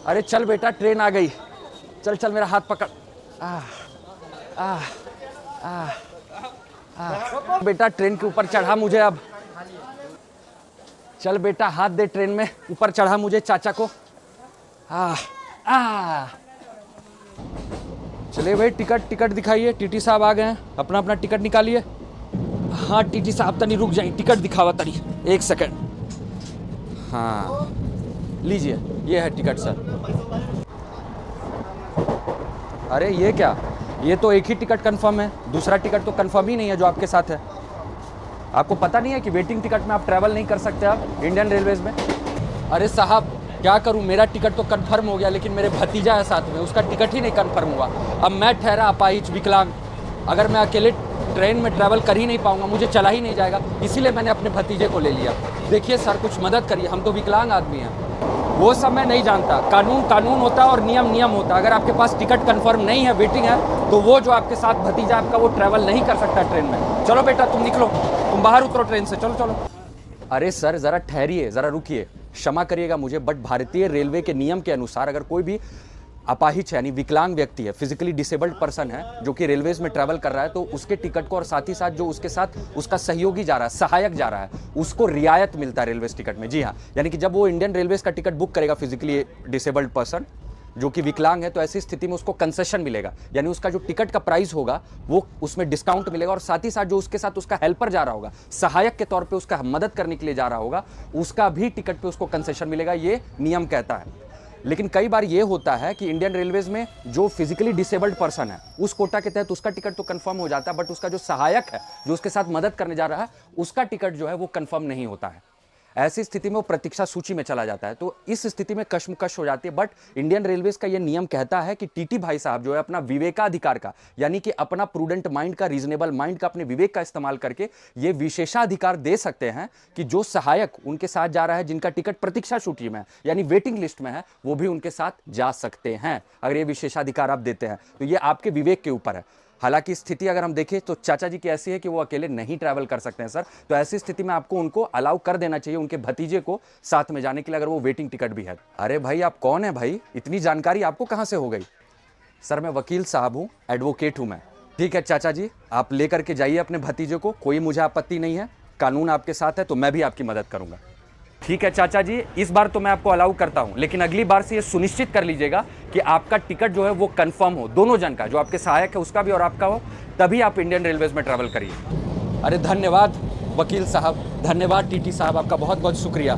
अरे चल बेटा, ट्रेन आ गई। चल चल, मेरा हाथ पकड़। बेटा ट्रेन के ऊपर चढ़ा मुझे अब। चल बेटा, हाथ दे ट्रेन में, ऊपर चढ़ा मुझे चाचा को। चलिए भाई, टिकट दिखाइए। टीटी साहब आ गए हैं, अपना अपना टिकट निकालिए। हाँ टीटी साहब, तनी रुक जाइए, टिकट दिखावा तनी, 1 सेकंड। हाँ लीजिए, ये है टिकट सर। अरे ये क्या, ये तो एक ही टिकट कंफर्म है, दूसरा टिकट तो कंफर्म ही नहीं है जो आपके साथ है। आपको पता नहीं है कि वेटिंग टिकट में आप ट्रैवल नहीं कर सकते आप इंडियन रेलवेज में? अरे साहब क्या करूं, मेरा टिकट तो कंफर्म हो गया, लेकिन मेरे भतीजा है साथ में, उसका टिकट ही नहीं कंफर्म हुआ। अब मैं ठहरा अपाहिज विकलांग, अगर मैं अकेले ट्रेन में ट्रैवल कर ही नहीं पाऊंगा, मुझे चला ही नहीं जाएगा, इसीलिए मैंने अपने भतीजे को ले लिया। देखिए सर, कुछ मदद करिए, हम तो विकलांग आदमी हैं। वो सब मैं नहीं जानता, कानून कानून होता है और नियम नियम होता है। अगर आपके पास टिकट कंफर्म नहीं है, वेटिंग है, तो वो जो आपके साथ भतीजा आपका, वो ट्रैवल नहीं कर सकता ट्रेन में। चलो बेटा तुम निकलो, तुम बाहर उतरो ट्रेन से, चलो चलो। अरे सर जरा ठहरिए, जरा रुकिए, क्षमा करिएगा मुझे, बट भारतीय रेलवे के नियम के अनुसार अगर कोई भी अपाहिज यानी विकलांग व्यक्ति है, फिजिकली डिसेबल्ड पर्सन है, जो कि रेलवेज में ट्रैवल कर रहा है, तो उसके टिकट को और साथ ही साथ जो उसके साथ उसका सहयोगी जा रहा है, सहायक जा रहा है, उसको रियायत मिलता है रेलवेज टिकट में। जी हाँ, यानी कि जब वो इंडियन रेलवेज का टिकट बुक करेगा फिजिकली डिसेबल्ड पर्सन जो कि विकलांग है, तो ऐसी स्थिति में उसको कंसेशन मिलेगा, यानी उसका जो टिकट का प्राइस होगा वो उसमें डिस्काउंट मिलेगा, और साथ ही साथ जो उसके साथ उसका हेल्पर जा रहा होगा, सहायक के तौर पे उसका मदद करने के लिए जा रहा होगा, उसका भी टिकट पे उसको कंसेशन मिलेगा, ये नियम कहता है। लेकिन कई बार ये होता है कि इंडियन रेलवेज में जो फिजिकली डिसेबल्ड पर्सन है, उस कोटा के तहत उसका टिकट तो कंफर्म हो जाता है, बट उसका जो सहायक है, जो उसके साथ मदद करने जा रहा है, उसका टिकट जो है वो कंफर्म नहीं होता है। ऐसी स्थिति में वो प्रतीक्षा सूची में चला जाता है, तो इस स्थिति में कश्मकश हो जाती है। बट इंडियन रेलवेज का ये नियम कहता है कि टीटी भाई साहब जो है अपना विवेकाधिकार का, यानी कि अपना प्रूडेंट माइंड का, रीजनेबल माइंड का, अपने विवेक का इस्तेमाल करके ये विशेषाधिकार दे सकते हैं कि जो सहायक उनके साथ जा रहा है, जिनका टिकट प्रतीक्षा सूची में है यानी वेटिंग लिस्ट में है, वो भी उनके साथ जा सकते हैं। अगर ये विशेषाधिकार आप देते हैं तो ये आपके विवेक के ऊपर है। हालांकि स्थिति अगर हम देखें तो चाचा जी की ऐसी है कि वो अकेले नहीं ट्रैवल कर सकते हैं सर, तो ऐसी स्थिति में आपको उनको अलाउ कर देना चाहिए उनके भतीजे को साथ में जाने के लिए, अगर वो वेटिंग टिकट भी है। अरे भाई आप कौन है भाई, इतनी जानकारी आपको कहां से हो गई? सर मैं वकील साहब हूं, एडवोकेट हूं मैं। ठीक है चाचा जी, आप लेकर के जाइए अपने भतीजे को, कोई मुझे आपत्ति नहीं है, कानून आपके साथ है तो मैं भी आपकी मदद करूंगा। ठीक है चाचा जी, इस बार तो मैं आपको अलाउ करता हूं, लेकिन अगली बार से ये सुनिश्चित कर लीजिएगा कि आपका टिकट जो है वो कंफर्म हो, दोनों जन का, जो आपके सहायक है उसका भी और आपका हो, तभी आप इंडियन रेलवेज में ट्रैवल करिए। अरे धन्यवाद वकील साहब, धन्यवाद टीटी साहब, आपका बहुत बहुत शुक्रिया।